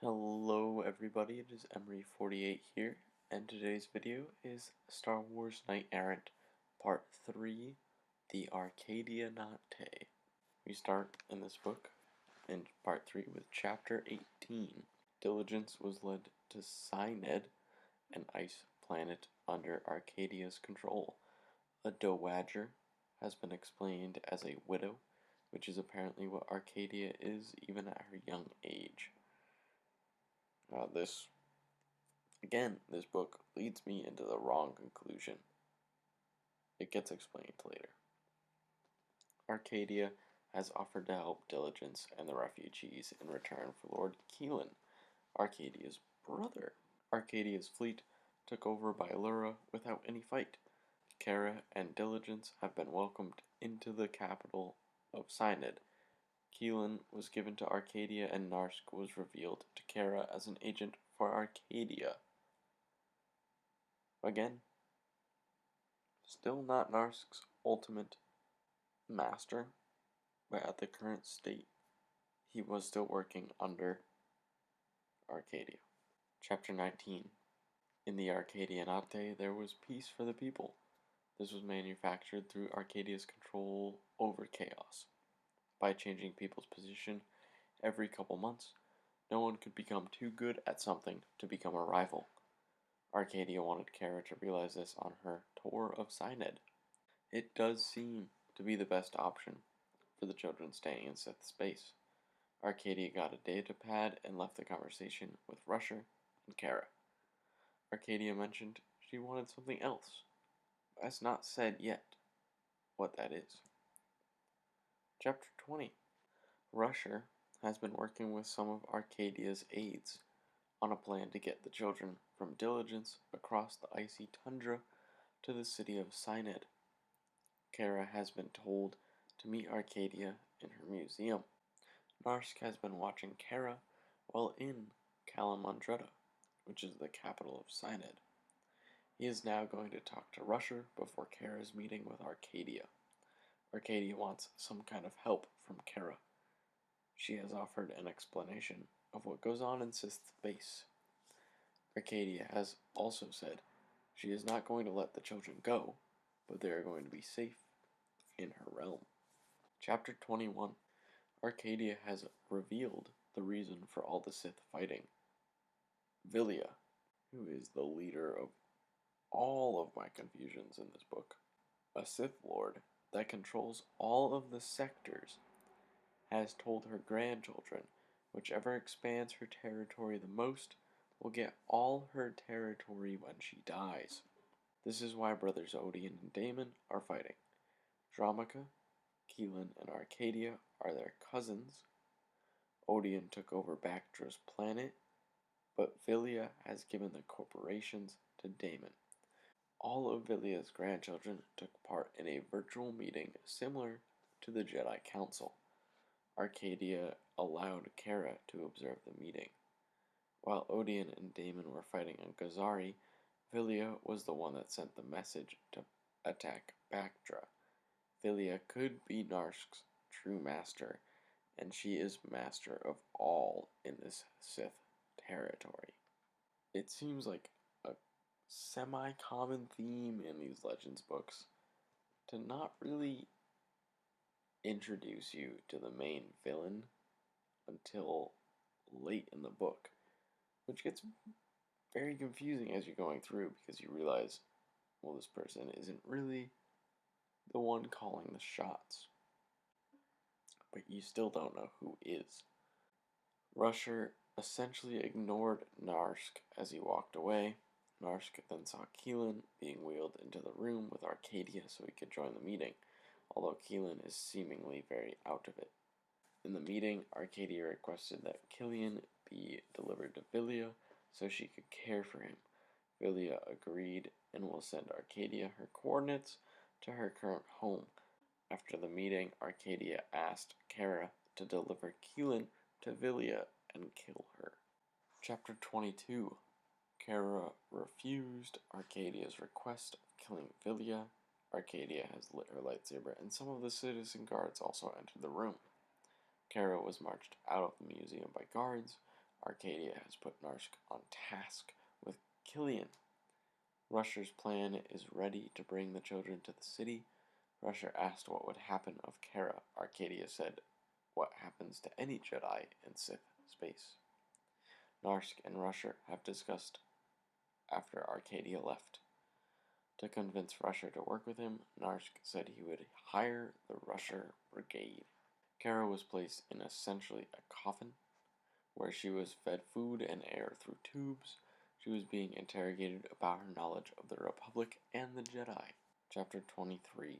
Hello everybody, it is Emery48 here, and today's video is Star Wars Knight Errant, Part 3, the Arkadianate. We start in this book, in Part 3, with Chapter 18. Diligence was led to Syned, an ice planet under Arcadia's control. A dowager has been explained as a widow, which is apparently what Arcadia is even at her young age. This book leads me into the wrong conclusion. It gets explained later. Arcadia has offered to help Diligence and the refugees in return for Lord Keelan, Arcadia's brother. Arcadia's fleet took over by Lura without any fight. Cara and Diligence have been welcomed into the capital of Syned. Keelan was given to Arcadia and Narsk was revealed to Cara as an agent for Arcadia. Again, still not Narsk's ultimate master, but at the current state, he was still working under Arcadia. Chapter 19. In the Arkadianate, there was peace for the people. This was manufactured through Arcadia's control over chaos. By changing people's position every couple months, no one could become too good at something to become a rival. Arcadia wanted Cara to realize this on her tour of Syned. It does seem to be the best option for the children staying in Sith space. Arcadia got a data pad and left the conversation with Rusher and Cara. Arcadia mentioned she wanted something else, but has not said yet what that is. Chapter 20. Rusher has been working with some of Arcadia's aides on a plan to get the children from Diligence across the icy tundra to the city of Syned. Cara has been told to meet Arcadia in her museum. Narsk has been watching Cara while in Kalamandretta, which is the capital of Syned. He is now going to talk to Rusher before Cara's meeting with Arcadia. Arcadia wants some kind of help from Cara. She has offered an explanation of what goes on in Sith space. Arcadia has also said she is not going to let the children go, but they are going to be safe in her realm. Chapter 21. Arcadia has revealed the reason for all the Sith fighting. Villia, who is the leader of all of my confusions in this book, a Sith Lord that controls all of the sectors, has told her grandchildren whichever expands her territory the most will get all her territory when she dies. This is why brothers Odian and Damon are fighting. Dromica, Keelan, and Arcadia are their cousins. Odian took over Bactra's planet, but Villia has given the corporations to Damon. All of Villia's grandchildren took part in a virtual meeting similar to the Jedi Council. Arcadia allowed Cara to observe the meeting. While Odian and Damon were fighting on Gazari, Villia was the one that sent the message to attack Bactra. Villia could be Narsk's true master, and she is master of all in this Sith territory. It seems like a semi-common theme in these Legends books to not really introduce you to the main villain until late in the book, which gets very confusing as you're going through because you realize, well, this person isn't really the one calling the shots, but you still don't know who is. Rusher essentially ignored Narsk as he walked away. Narsk then saw Keelan being wheeled into the room with Arcadia so he could join the meeting, although Keelan is seemingly very out of it. In the meeting, Arcadia requested that Killian be delivered to Villia so she could care for him. Villia agreed and will send Arcadia her coordinates to her current home. After the meeting, Arcadia asked Cara to deliver Keelan to Villia and kill her. Chapter 22. Cara refused Arcadia's request of killing Villia. Arcadia has lit her lightsaber, and some of the citizen guards also entered the room. Cara was marched out of the museum by guards. Arcadia has put Narsk on task with Killian. Rusher's plan is ready to bring the children to the city. Rusher asked what would happen of Cara. Arcadia said, what happens to any Jedi in Sith space. Narsk and Rusher have discussed after Arcadia left. To convince Rusher to work with him, Narsk said he would hire the Rusher Brigade. Cara was placed in essentially a coffin, where she was fed food and air through tubes. She was being interrogated about her knowledge of the Republic and the Jedi. Chapter 23.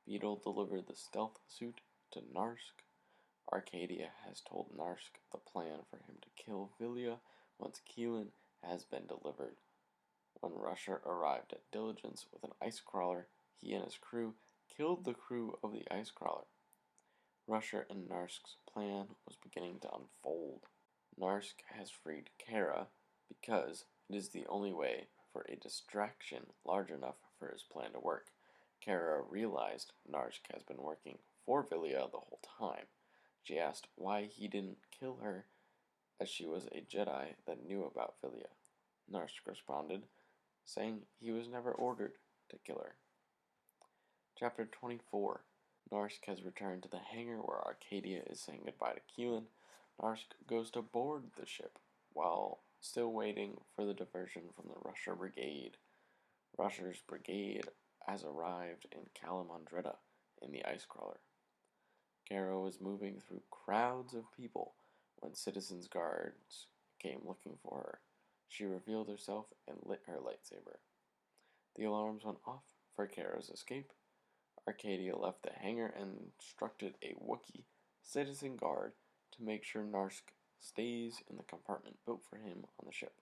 Beedle delivered the stealth suit to Narsk. Arcadia has told Narsk the plan for him to kill Vilya once Keelan has been delivered. When Rusher arrived at Diligence with an ice crawler, he and his crew killed the crew of the ice crawler. Rusher and Narsk's plan was beginning to unfold. Narsk has freed Cara because it is the only way for a distraction large enough for his plan to work. Cara realized Narsk has been working for Vilya the whole time. She asked why he didn't kill her, as she was a Jedi that knew about Vilya. Narsk responded, saying he was never ordered to kill her. Chapter 24. Narsk has returned to the hangar where Arcadia is saying goodbye to Keelan. Narsk goes to board the ship while still waiting for the diversion from the Rusher Brigade. Rusher's brigade has arrived in Calamandretta in the ice crawler. Cara was moving through crowds of people when citizens' guards came looking for her. She revealed herself and lit her lightsaber. The alarms went off for Cara's escape. Arcadia left the hangar and instructed a Wookiee citizen guard to make sure Narsk stays in the compartment built for him on the ship.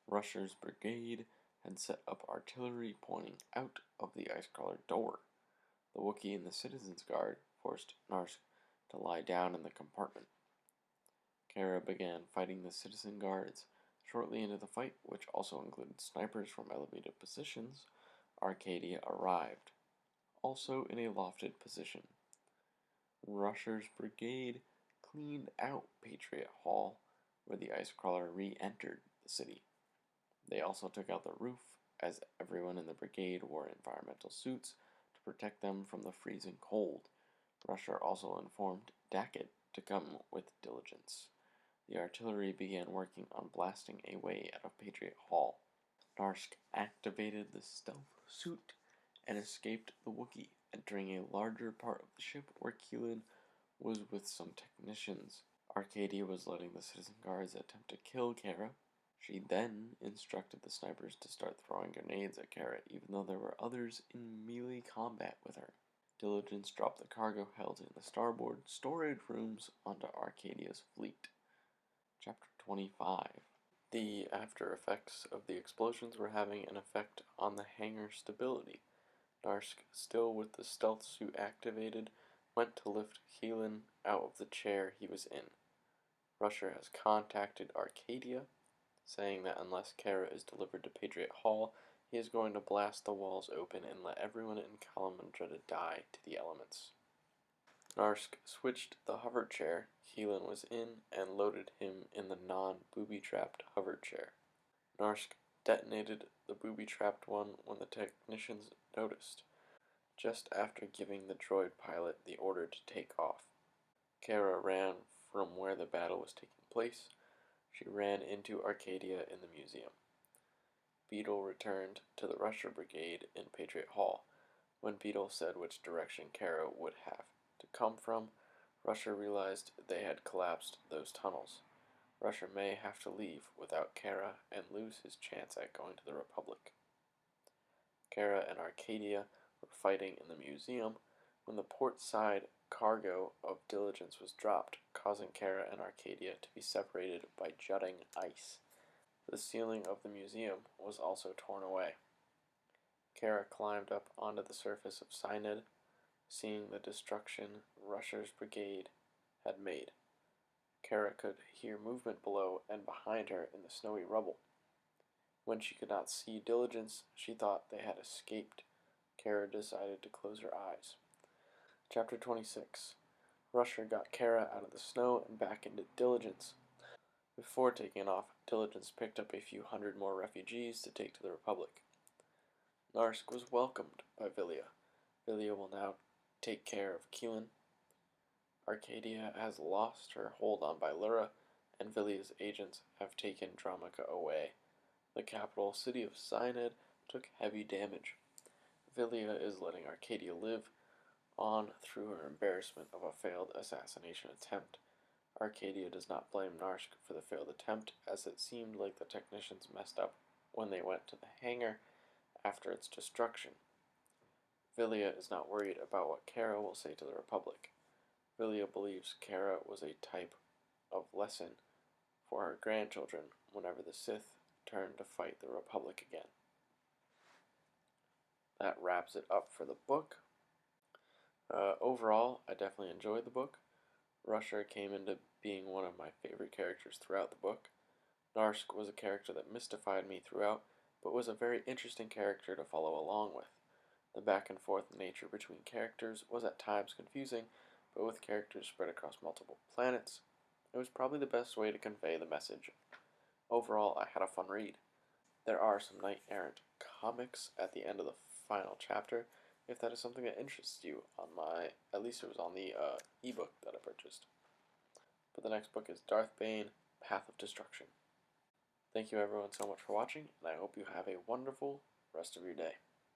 Rusher's brigade had set up artillery pointing out of the ice crawler door. The Wookiee and the citizen's guard forced Narsk to lie down in the compartment. Cara began fighting the citizen guards. Shortly into the fight, which also included snipers from elevated positions, Arcadia arrived, also in a lofted position. Rusher's brigade cleaned out Patriot Hall, where the ice crawler re-entered the city. They also took out the roof, as everyone in the brigade wore environmental suits to protect them from the freezing cold. Rusher also informed Dackett to come with Diligence. The artillery began working on blasting a way out of Patriot Hall. Narsk activated the stealth suit and escaped the Wookiee, entering a larger part of the ship where Keelan was with some technicians. Arcadia was letting the citizen guards attempt to kill Cara. She then instructed the snipers to start throwing grenades at Cara, even though there were others in melee combat with her. Diligence dropped the cargo held in the starboard storage rooms onto Arcadia's fleet. Chapter 25. The after effects of the explosions were having an effect on the hangar stability. Narsk, still with the stealth suit activated, went to lift Keelan out of the chair he was in. Rusher has contacted Arcadia, saying that unless Cara is delivered to Patriot Hall, he is going to blast the walls open and let everyone in Calamandretta die to the elements. Narsk switched the hover chair Keelan was in and loaded him in the non-booby-trapped hover chair. Narsk detonated the booby-trapped one when the technicians noticed, just after giving the droid pilot the order to take off. Cara ran from where the battle was taking place. She ran into Arcadia in the museum. Beedle returned to the Rusher Brigade in Patriot Hall. When Beedle said which direction Cara would have to come from, Rusher realized they had collapsed those tunnels. Rusher may have to leave without Cara and lose his chance at going to the Republic. Cara and Arcadia were fighting in the museum when the port side cargo of Diligence was dropped, causing Cara and Arcadia to be separated by jutting ice. The ceiling of the museum was also torn away. Cara climbed up onto the surface of Synod, seeing the destruction Rusher's brigade had made. Cara could hear movement below and behind her in the snowy rubble. When she could not see Diligence, she thought they had escaped. Cara decided to close her eyes. Chapter 26. Rusher got Cara out of the snow and back into Diligence. Before taking off, Diligence picked up a few hundred more refugees to take to the Republic. Narsk was welcomed by Villia. Villia will now take care of Keelan. Arcadia has lost her hold on Bylura, and Villia's agents have taken Dromica away. The capital city of Cyanid took heavy damage. Villia is letting Arcadia live on through her embarrassment of a failed assassination attempt. Arcadia does not blame Narsk for the failed attempt, as it seemed like the technicians messed up when they went to the hangar after its destruction. Villia is not worried about what Cara will say to the Republic. Villia believes Cara was a type of lesson for her grandchildren whenever the Sith turn to fight the Republic again. That wraps it up for the book. Overall, I definitely enjoyed the book. Rusher came into being one of my favorite characters throughout the book. Narsk was a character that mystified me throughout, but was a very interesting character to follow along with. The back and forth nature between characters was at times confusing, but with characters spread across multiple planets, it was probably the best way to convey the message. Overall, I had a fun read. There are some Knight Errant comics at the end of the final chapter, if that is something that interests you. At least it was on the ebook that I purchased. But the next book is Darth Bane, Path of Destruction. Thank you everyone so much for watching, and I hope you have a wonderful rest of your day.